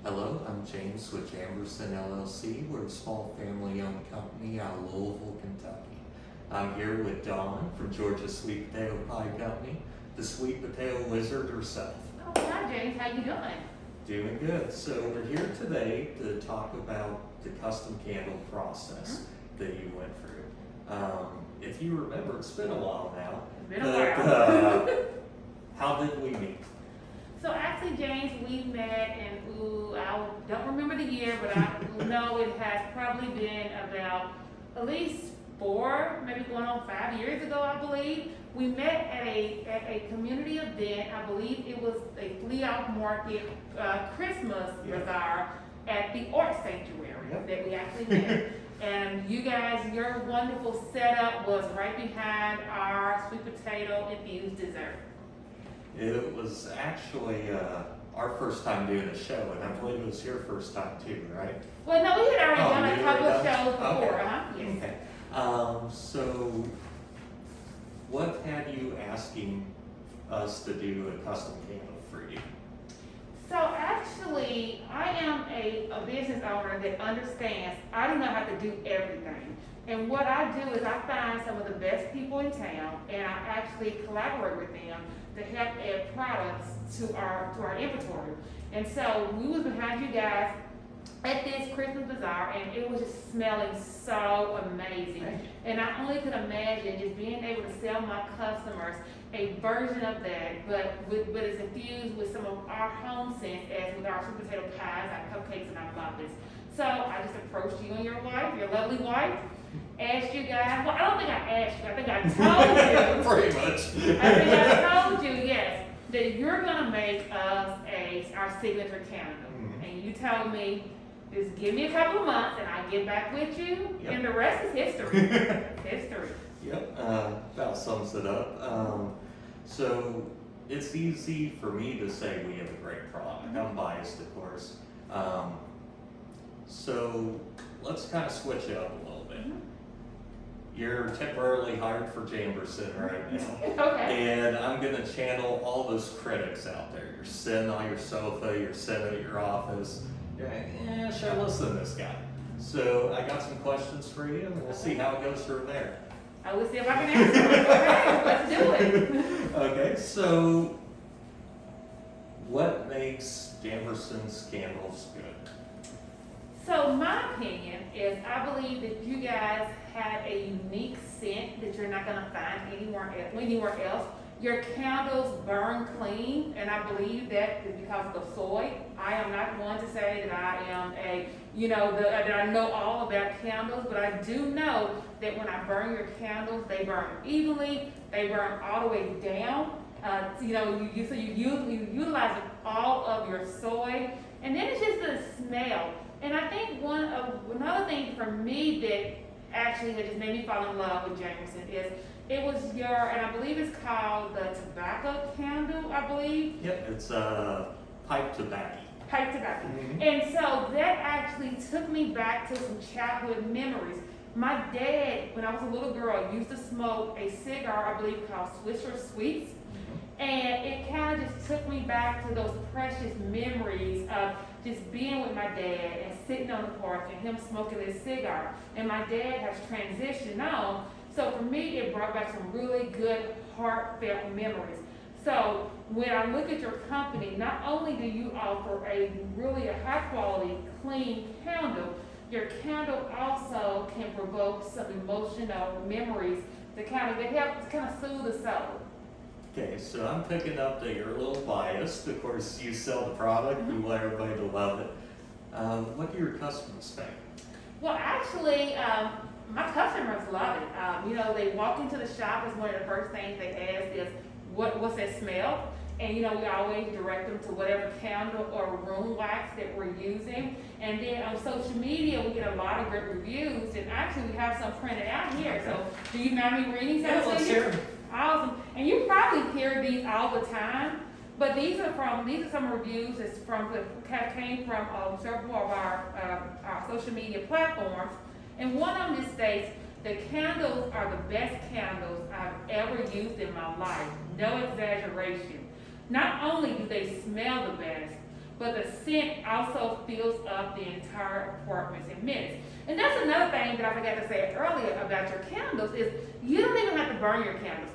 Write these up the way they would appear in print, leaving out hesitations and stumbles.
Hello, I'm James with Jamberson LLC. We're a small family-owned company out of Louisville, Kentucky. I'm here with Dawn from Georgia Sweet Potato Pie Company, the sweet potato wizard herself. Oh, hi James, how you doing? Doing good. So we're here today to talk about the custom candle process that you went through. If you remember, it's been a while now. It's been a while. How did we meet? So actually, James, we met and I don't remember the year, but I know it has probably been about at least 4, maybe going on 5 years ago, I believe. We met at a community event. I believe it was a flea off market Christmas bazaar at the Art Sanctuary that we actually met. And you guys, your wonderful setup was right behind our sweet potato infused dessert. It was actually our first time doing a show, and I believe it was your first time too, right? Well, no, we had already done a you couple of already done? shows before, Okay. Yes. Okay. So, what had you asking us to do a custom candle for you? So actually, I am a business owner that understands I do not have to do everything. And what I do is I find some of the best people in town, and I actually collaborate with them to help add products to our inventory. And so we was behind you guys at this Christmas bazaar, and it was just smelling so amazing. And I only could imagine just being able to sell my customers a version of that, but it's infused with some of our home scents, as with our sweet potato pies, our cupcakes, and our muffins. So I just approached you and your wife, your lovely wife, asked you guys. Well, I don't think I asked you. I think I told you. Pretty much. I think I told you, yes, that you're gonna make us our signature candle. And you told me, just give me a couple of months and I'll get back with you. Yep. And the rest is history. History. Yep, about sums it up. So it's easy for me to say we have a great product. I'm biased, of course. So let's kind of switch it up a little bit. You're temporarily hired for Jamberson right now. Okay. And I'm going to channel all those critics out there. You're sitting on your sofa, you're sitting at your office. You're like, should I listen to this guy? So I got some questions for you, and we'll see how it goes from there. I will see if I can answer it. Okay, let's do it. Okay, so what makes Jamberson's candles good? So my opinion is I believe that you guys have a unique scent that you're not going to find anywhere else. Your candles burn clean, and I believe that is because of the soy. I am not one to say that I am that I know all about candles, but I do know that when I burn your candles, they burn evenly, they burn all the way down. You utilize all of your soy, and then it's just the smell. And I think another thing for me that actually had just made me fall in love with Jamberson is it was and I believe it's called the tobacco candle, I believe. Yep, it's pipe tobacco. Pipe tobacco. And so that actually took me back to some childhood memories. My dad, when I was a little girl, used to smoke a cigar, I believe called Swisher Sweets. And it kind of just took me back to those precious memories of just being with my dad and sitting on the porch and him smoking his cigar. And my dad has transitioned on. So for me, it brought back some really good, heartfelt memories. So when I look at your company, not only do you offer a high quality, clean candle, your candle also can provoke some emotional memories that help to kind of soothe the soul. Okay, so I'm picking up that you're a little biased. Of course, you sell the product, you want everybody to love it. What do your customers think? Well, actually, my customers love it. They walk into the shop, it's one of the first things they ask is, what's that smell? And, we always direct them to whatever candle or room wax that we're using. And then on social media, we get a lot of great reviews. And actually, we have some printed out here. So, do you mind me reading some? Yeah, let's hear them. Awesome. And you probably hear these all the time. But these are some reviews that came from several of our social media platforms. And one of them states, the candles are the best candles I've ever used in my life. No exaggeration. Not only do they smell the best, but the scent also fills up the entire apartments in minutes. And that's another thing that I forgot to say earlier about your candles is you don't even have to burn your candles.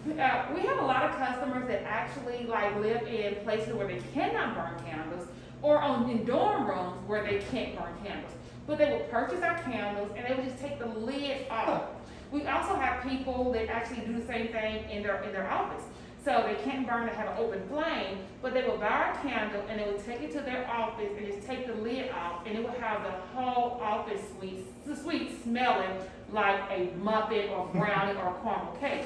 We have a lot of customers that actually live in places where they cannot burn candles, or in dorm rooms where they can't burn candles. But they will purchase our candles and they will just take the lid off. We also have people that actually do the same thing in their office. So they can't burn to have an open flame, but they will buy our candle and they will take it to their office and just take the lid off, and it will have the whole office suite smelling like a muffin or brownie or caramel cake.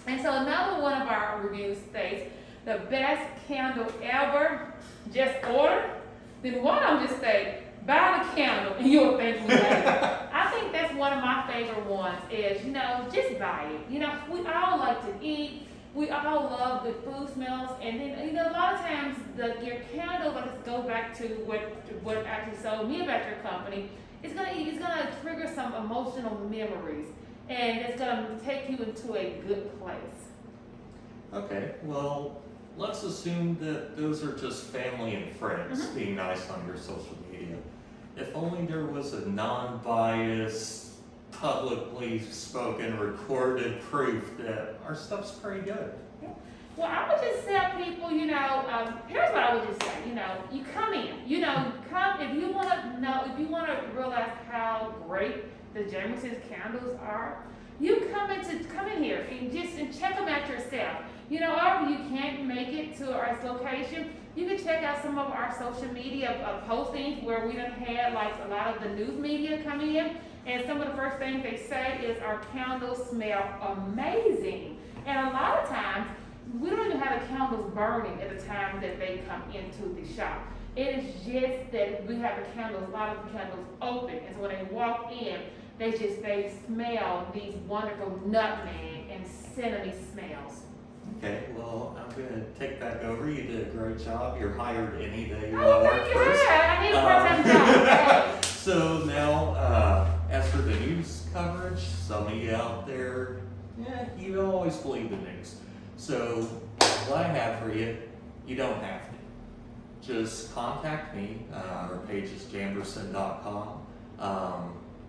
And so another one of our reviews states, the best candle ever, just order. Then one of them just states, buy the candle and you'll thank me later. I think that's one of my favorite ones is, just buy it. We all like to eat. We all love good food smells. And then, a lot of times your candle, let's go back to what actually sold me about your company, it's gonna trigger some emotional memories. And it's going to take you into a good place. Okay, well, let's assume that those are just family and friends being nice on your social media. If only there was a non-biased, publicly spoken, recorded proof that our stuff's pretty good. Yeah. Well, I would just tell people, here's what I would just say. You come in, come if you want to know, if you want to realize how great the Jamberson's candles are, you come in here and check them out yourself. Or if you can't make it to our location, you can check out some of our social media postings where we done had a lot of the news media coming in, and some of the first things they say is our candles smell amazing. And a lot of times, we don't even have the candles burning at the time that they come into the shop. It is just that we have a lot of the candles open, and so when they walk in, they smell these wonderful nutmeg and cinnamon smells. Okay, well, I'm going to take back over. You did a great job. You're hired any day you Oh, want to thank work you. first. I need a part-time job. So now, as for the news coverage, some of you out there, you don't always believe the news. So what I have for you, you don't have to. Just contact me. Our page is jamberson.com.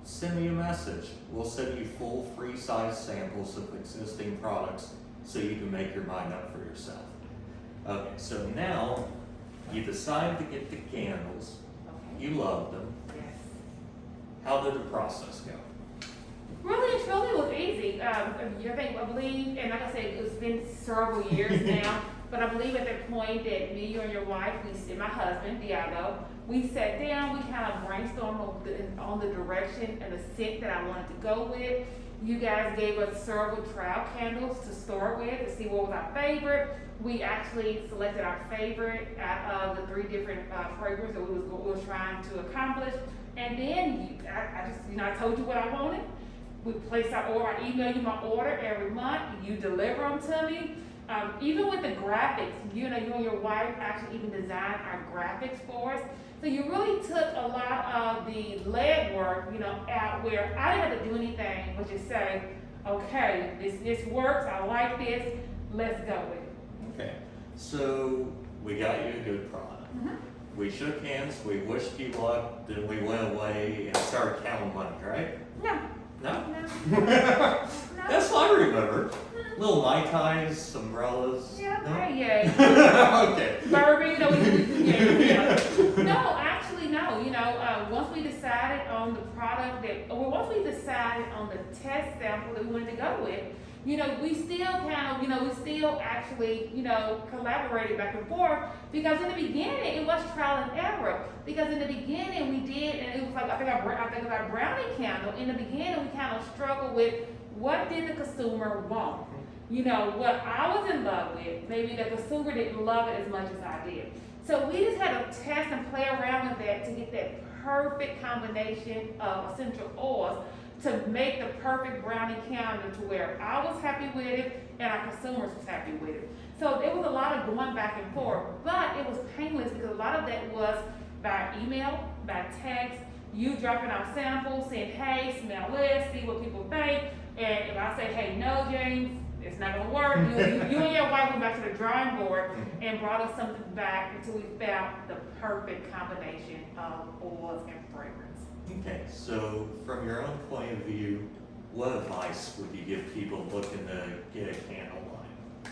Send me a message. We'll send you full free size samples of existing products so you can make your mind up for yourself. Okay, so now you decide to get the candles. Okay. You love them. Yes. How did the process go? Really and truly, it was easy. I believe, and like I said, it's been several years now, but I believe at that point that me, you, and your wife, and my husband, Diego, we sat down, we kind of brainstormed on the direction and the scent that I wanted to go with. You guys gave us several trial candles to start with to see what was our favorite. We actually selected our favorite out of the 3 different fragrances that we was trying to accomplish. And then I told you what I wanted. We placed our order. I email you my order every month. You deliver them to me. Even with the graphics, you and your wife actually even designed our graphics for us. So you really took a lot of the legwork, out where I didn't have to do anything, but just say, okay, this works. I like this. Let's go with it. Okay, so we got you a good product. We shook hands, we wished you luck, then we went away and started counting money, right? No. No? No. That's what I remember. Little Mai Tais, umbrellas. Yeah, No? yeah. Okay. Bourbon, yeah. No, actually, no. Once we decided on the product once we decided on the test sample that we wanted to go with, we still actually, collaborated back and forth, because in the beginning it was trial and error. Because in the beginning we did, and it was like, I think our brownie candle, in the beginning we kind of struggled with what did the consumer want. What I was in love with, maybe the consumer didn't love it as much as I did. So we just had to test and play around with that to get that perfect combination of essential oils to make the perfect brownie candle to where I was happy with it and our consumers was happy with it. So it was a lot of going back and forth, but it was painless because a lot of that was by email, by text, you dropping out samples, saying, hey, smell this, see what people think. And if I say, hey, no, James, It's not gonna work. You and your wife went back to the drawing board and brought us something back until we found the perfect combination of oils and fragrance. Okay, so from your own point of view, what advice would you give people looking to get a candle line?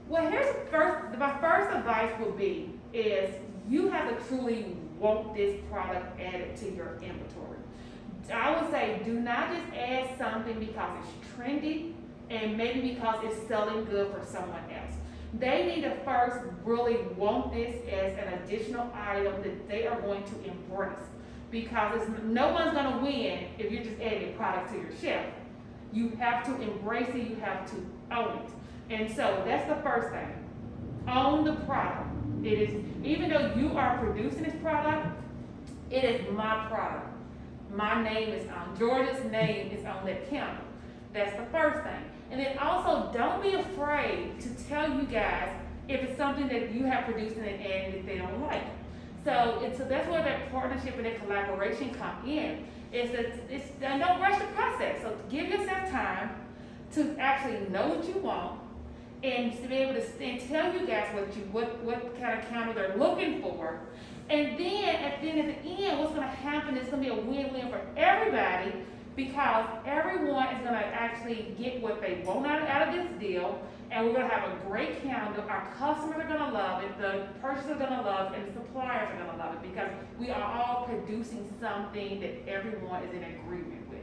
Well, my first advice would be is you have to truly want this product added to your inventory. I would say do not just add something because it's trendy and maybe because it's selling good for someone else. They need to first really want this as an additional item that they are going to embrace, because no one's going to win if you're just adding a product to your shelf. You have to embrace it, you have to own it. And so that's the first thing. Own the product. It is, even though you are producing this product, it is my product. My name is on, Georgia's name is on that candle. That's the first thing. And then also, don't be afraid to tell you guys if it's something that you have produced and that they don't like. So that's where that partnership and that collaboration come in. Don't rush the process. So give yourself time to actually know what you want and to be able to tell you guys what kind of candle they're looking for. And then at the end, what's going to happen is going to be a win-win for everybody, because everyone is going to actually get what they want out of this deal, and we're going to have a great candle. Our customers are going to love it, the purchasers are going to love it, and the suppliers are going to love it, because we are all producing something that everyone is in agreement with.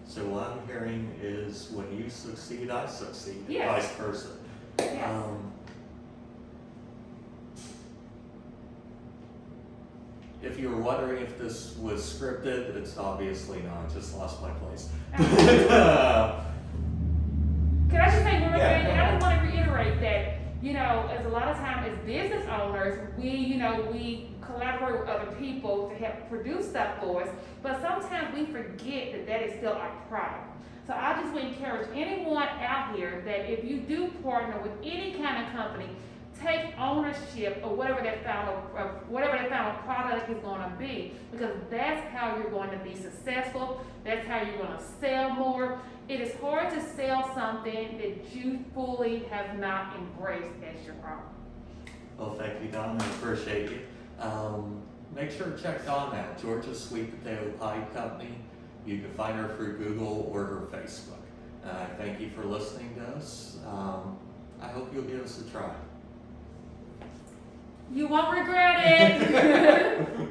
So what I'm hearing is when you succeed, I succeed, Yes. vice versa. Yes. If you were wondering if this was scripted, it's obviously not. I just lost my place. Can I just say one more Yeah, thing? go And I ahead. just want to reiterate that, as a lot of times as business owners, we collaborate with other people to help produce stuff for us, but sometimes we forget that is still our product. So I just would encourage anyone out here that if you do partner with any kind of company, take ownership of whatever that final product is going to be, because that's how you're going to be successful. That's how you're going to sell more. It is hard to sell something that you fully have not embraced as your own. Well, thank you, Don. I appreciate you. Make sure to check Dawn out, Georgia Sweet Potato Pie Company. You can find her through Google or her Facebook. Thank you for listening to us. I hope you'll give us a try. You won't regret it.